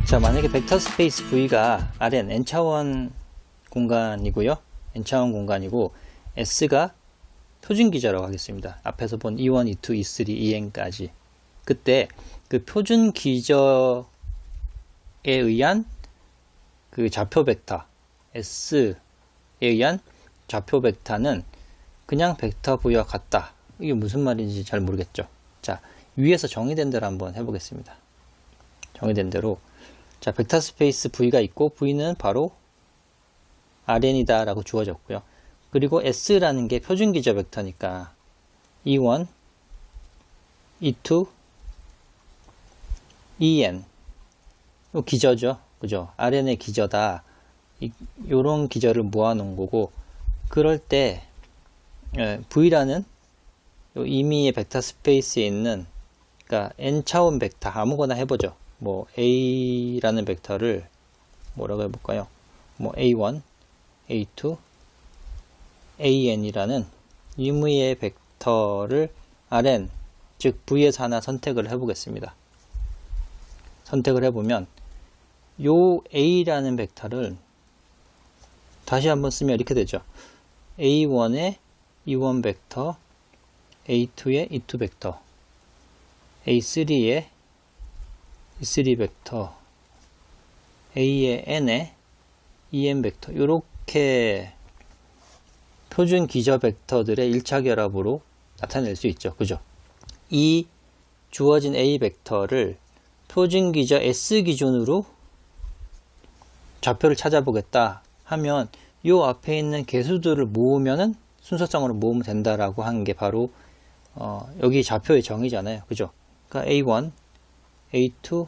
자, 만약에 벡터 스페이스 V가 Rn n차원 공간이고요. n차원 공간이고 S가 표준 기저라고 하겠습니다. 앞에서 본 E1, E2, E3, EN까지. 그때 그 표준 기저에 의한 그 좌표 벡터 S에 의한 좌표 벡터는 그냥 벡터 V와 같다. 이게 무슨 말인지 잘 모르겠죠. 자, 위에서 정의된 대로 한번 해보겠습니다. 정의된 대로 자, 벡터 스페이스 V가 있고 V는 바로 Rn이다 라고 주어졌고요. 그리고 S라는 게 표준 기저 벡터니까 E1, E2, EN 이 기저죠. 그죠? Rn의 기저다. 요런 기저를 모아놓은 거고, 그럴 때 V라는 임의의 벡터 스페이스에 있는, 그러니까 n차원 벡터 아무거나 해보죠. 뭐 A라는 벡터를 뭐라고 해볼까요? 뭐 A1, A2, AN이라는 임의의 벡터를 Rn, 즉 V에서 하나 선택을 해보겠습니다. 선택을 해보면 요 A라는 벡터를 다시 한번 쓰면 이렇게 되죠. A1의 E1 벡터, A2의 E2 벡터, A3의 E3 벡터, A의 N의 EN 벡터, 이렇게 표준 기저 벡터들의 1차 결합으로 나타낼 수 있죠. 그죠? 이 주어진 A 벡터를 표준 기저 S 기준으로 좌표를 찾아보겠다 하면 이 앞에 있는 개수들을 모으면은 순서상으로 모으면 된다라고 하는 게 바로 여기 좌표의 정의잖아요. 그죠? 그러니까 A1, A2,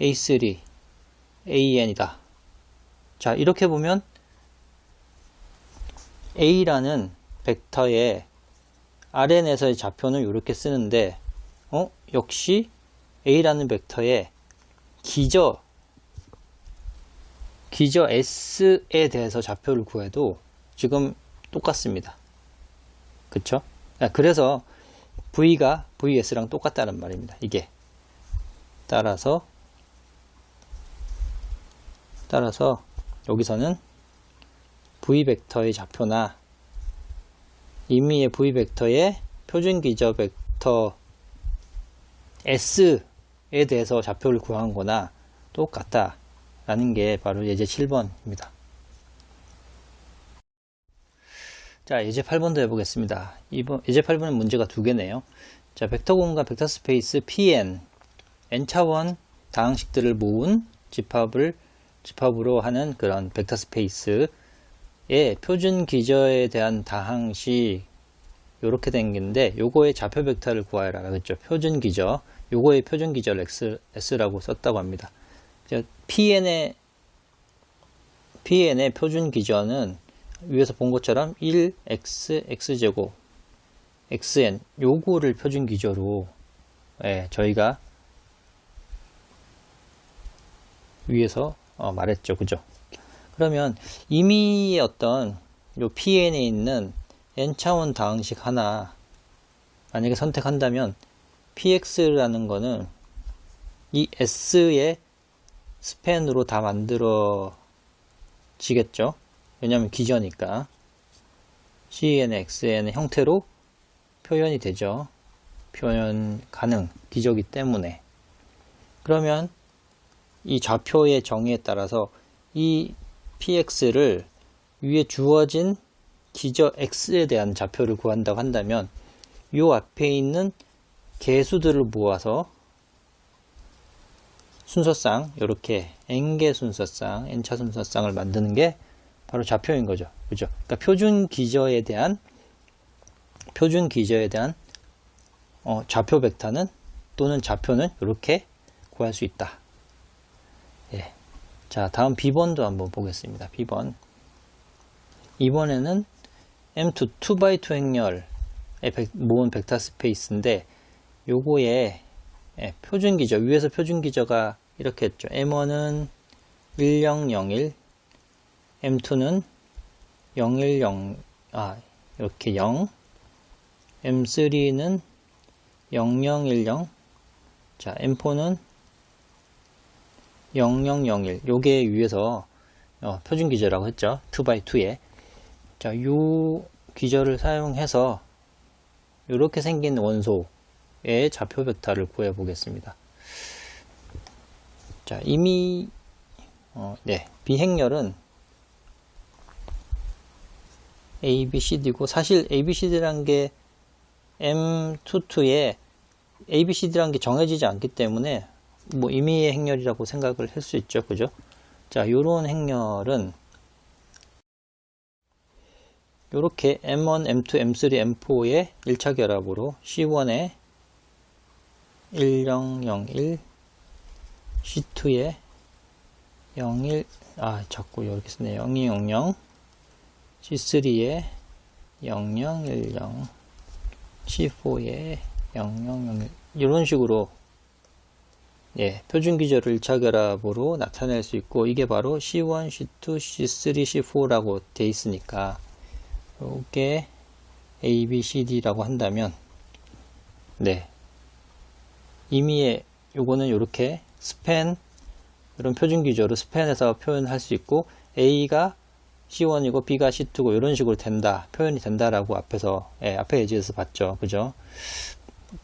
A3, AN이다. 자, 이렇게 보면 A라는 벡터의 Rn에서의 좌표는 이렇게 쓰는데 역시 A라는 벡터의 기저 S에 대해서 좌표를 구해도 지금 똑같습니다. 그쵸? 그래서 V가 VS랑 똑같다는 말입니다. 이게 따라서 여기서는 V 벡터의 좌표나 임의의 V 벡터의 표준 기저 벡터 S에 대해서 좌표를 구한 거나 똑같다 라는 게 바로 예제 7번입니다. 자, 예제 8번도 해보겠습니다. 예제 8번은 문제가 두 개네요. 자, 벡터 공간 벡터 스페이스 Pn n차원 다항식들을 모은 집합으로 하는 그런 벡터 스페이스의 표준 기저에 대한 다항식 요렇게 된 건데, 요거의 좌표 벡터를 구하여라 그랬죠. 표준 기저, 요거의 표준 기저를 S라고 썼다고 합니다. Pn의 표준 기저는 위에서 본 것처럼 1x x제곱 xn 요거를 표준 기저로 저희가 위에서 말했죠. 그죠? 그러면 이미 어떤 요 Pn에 있는 n차원 다항식 하나 만약에 선택한다면 Px라는 거는 이 S의 스팬으로 다 만들어지겠죠. 왜냐하면 기저니까 Cn, Xn 형태로 표현이 되죠. 표현 가능, 기저기 때문에. 그러면 이 좌표의 정의에 따라서 이 Px를 위에 주어진 기저 X에 대한 좌표를 구한다고 한다면 이 앞에 있는 개수들을 모아서 순서상 이렇게 n개 순서상, n차 순서상을 만드는 게 바로 좌표인 거죠. 그죠? 그러니까 표준 기저에 대한 좌표 벡터는 또는 좌표는 이렇게 구할 수 있다. 예. 자, 다음 B번도 한번 보겠습니다. B번. 이번에는 M2 2x2 행렬의 모은 벡터 스페이스인데 요거에 표준 기저, 위에서 표준 기저가 이렇게 했죠. M1은 1001, M2는 010, 이렇게 0, M3는 0010, 자, M4는 0001 요게 위에서 표준 기저라고 했죠. 2x2에. 자, 요 기저를 사용해서 이렇게 생긴 원소의 좌표 벡터를 구해 보겠습니다. 자, 이미 비행렬은 ABCD고, 사실 ABCD란 게 M22에 ABCD란 게 정해지지 않기 때문에 뭐 임의의 행렬이라고 생각을 할 수 있죠. 그죠? 자, 요런 행렬은 요렇게 M1, M2, M3, M4의 1차 결합으로 C1에 1001, C2에 01, 자꾸 이렇게 쓰네. 0200, C3에 0010, C4에 0001 이런 식으로 표준 기저를 1차 결합으로 나타낼 수 있고, 이게 바로 C1, C2, C3, C4라고 돼 있으니까 요게 A, B, C, D라고 한다면 임의의 요거는 요렇게 스팬, 이런 표준 기저로 스팬해서 표현할 수 있고, A가 C1이고 B가 C2고 이런 식으로 표현이 된다라고 앞에 예제에서 봤죠. 그죠?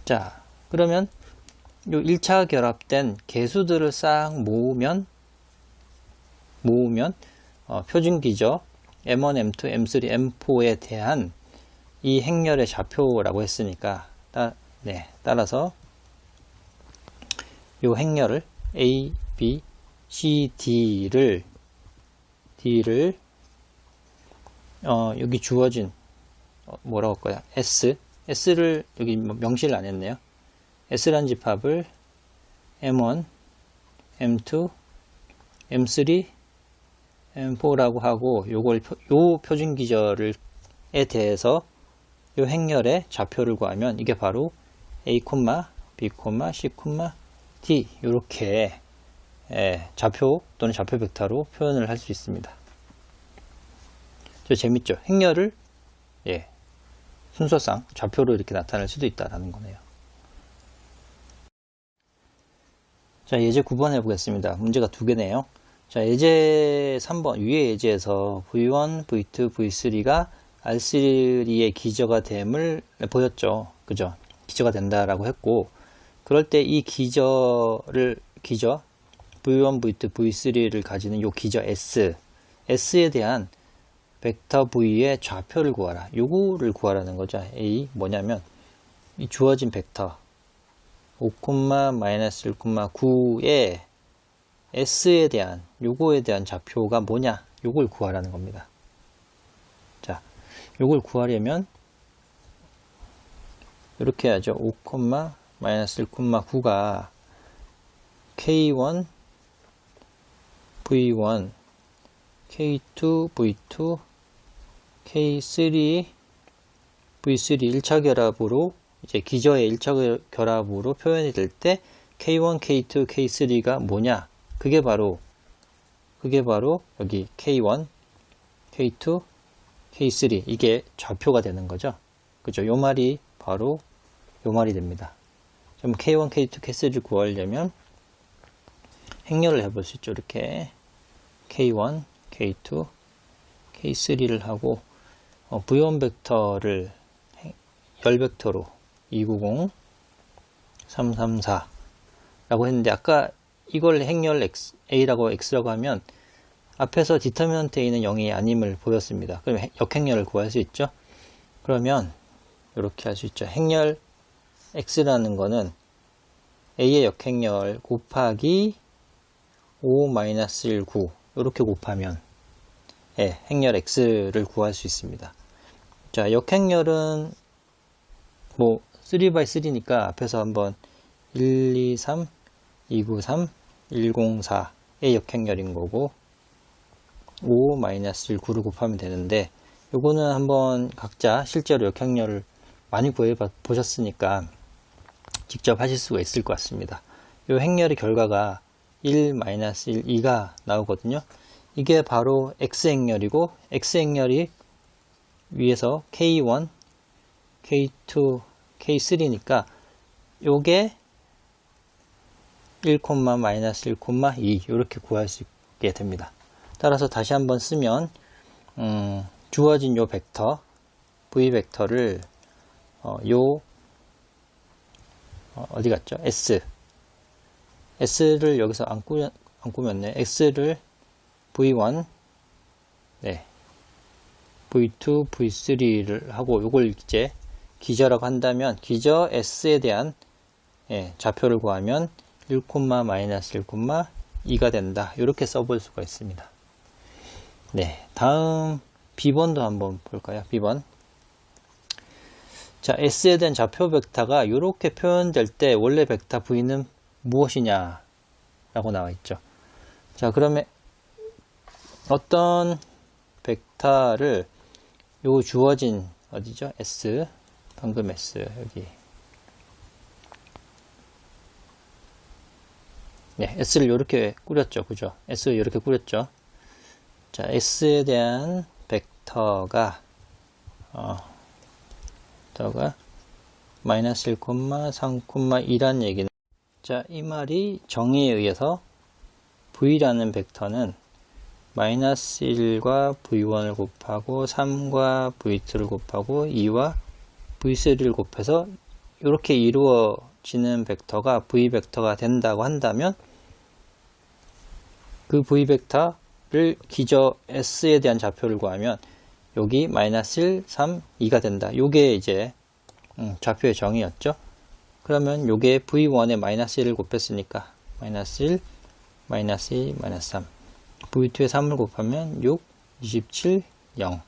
자, 그러면 요 1차 결합된 개수들을 싹 모으면 표준 기저 M1, M2, M3, M4에 대한 이 행렬의 좌표라고 했으니까 따라서 요 행렬을 A, B, C, D를 여기 주어진 뭐라고 할까요? S를 여기 명시를 안 했네요. S란 집합을 M1, M2, M3, M4라고 하고, 요 표준 기저에 대해서 요 행렬의 좌표를 구하면 이게 바로 A, B, C, D 요렇게 좌표 또는 좌표 벡터로 표현을 할 수 있습니다. 재밌죠? 행렬을 순서상 좌표로 이렇게 나타낼 수도 있다라는 거네요. 자, 예제 9번 해보겠습니다. 문제가 두 개네요. 자, 예제 3번, 위의 예제에서 V1, V2, V3가 R3의 기저가 됨을 보였죠. 그죠? 기저가 된다라고 했고, 그럴 때 이 기저, V1, V2, V3를 가지는 요 기저 S에 대한 벡터 V의 좌표를 구하라. 요거를 구하라는 거죠. A, 뭐냐면, 이 주어진 벡터, 5,-1,9의 S에 대한, 요거에 대한 좌표가 뭐냐? 요걸 구하라는 겁니다. 자, 요걸 구하려면, 이렇게 해야죠. 5,-1,9가 K1, V1, K2, V2, K3, V3 1차 결합으로, 이제 기저의 1차 결합으로 표현이 될 때 K1, K2, K3가 뭐냐? 그게 바로 여기 K1, K2, K3 이게 좌표가 되는 거죠. 그죠? 요 말이 바로 요 말이 됩니다. 그럼 K1, K2, K3를 구하려면 행렬을 해볼 수 있죠. 이렇게 K1, K2, K3를 하고 V1 벡터를 열 벡터로 290, 334 라고 했는데, 아까 이걸 행렬 A라고 X라고 하면 앞에서 디터미넌트 A는 0이 아님을 보였습니다. 그럼 역행렬을 구할 수 있죠. 그러면 이렇게 할 수 있죠. 행렬 X라는 거는 A의 역행렬 곱하기 5-1, 9 이렇게 곱하면 행렬 X를 구할 수 있습니다. 자, 역행렬은 뭐 3x3니까 앞에서 한번 1, 2, 3, 293, 104의 역행렬인 거고, 5-1, 9를 곱하면 되는데, 요거는 한번 각자 실제로 역행렬을 많이 구해 보셨으니까 직접 하실 수가 있을 것 같습니다. 요 행렬의 결과가 1, 1, 2가 나오거든요. 이게 바로 X행렬이고, X행렬이 위에서 K1, K2, K3니까 요게 1, 마이너스 1, 2 이렇게 구할 수 있게 됩니다. 따라서 다시 한번 쓰면 주어진 요 벡터 v 벡터를 어디 갔죠? S를 여기서 안 꾸몄네. X를 V1, 네, V2, V3를 하고 요걸 이제 기저라고 한다면 기저 S에 대한 좌표를 구하면 1, 마이너스 1, 2가 된다. 이렇게 써볼 수가 있습니다. 네, 다음 B번도 한번 볼까요? B번. 자, S에 대한 좌표 벡터가 이렇게 표현될 때 원래 벡터 V는 무엇이냐 라고 나와 있죠. 자, 그러면 어떤 벡터를 요 주어진 어디죠? S, 방금 S 여기, 네, S를 이렇게 꾸렸죠. 그죠? S를 이렇게 꾸렸죠. 자, S에 대한 벡터가 마이너스 1, 3, 2란 얘기는, 자, 이 말이 정의에 의해서 V라는 벡터는 마이너스 1과 V1을 곱하고 3과 V2를 곱하고 2와 V3를 곱해서 이렇게 이루어지는 벡터가 V 벡터가 된다고 한다면 그 V 벡터를 기저 S에 대한 좌표를 구하면 여기 마이너스 1, 3, 2가 된다. 요게 이제 좌표의 정의였죠. 그러면 요게 V1에 마이너스 1을 곱했으니까 마이너스 1, 마이너스 2, 마이너스 3. V2에 3을 곱하면 6, 27, 0.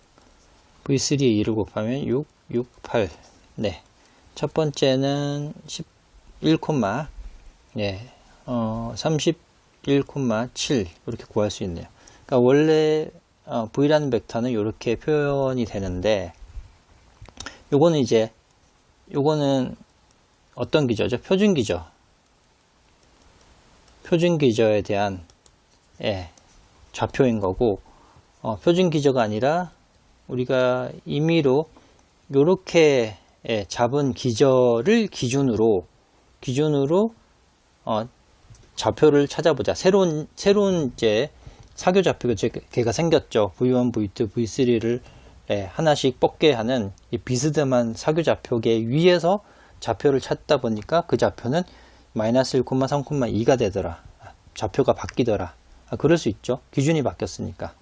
V3에 2를 곱하면 6, 6, 8. 네. 첫 번째는 11, 네. 31,7 이렇게 구할 수 있네요. 그러니까 원래 V라는 벡터는 이렇게 표현이 되는데 요거는 이제 요거는 어떤 기저죠? 표준 기저. 표준 기저에 대한 좌표인 거고 표준 기저가 아니라 우리가 임의로 요렇게 잡은 기저를 기준으로 좌표를 찾아보자. 새로운 이제 사교 좌표가 걔가 생겼죠. V1, V2, V3를 하나씩 뽑게 하는 이 비스듬한 사교 좌표계 위에서 좌표를 찾다 보니까 그 좌표는 마이너스 1, 3, 2가 되더라. 좌표가 바뀌더라. 그럴 수 있죠. 기준이 바뀌었으니까.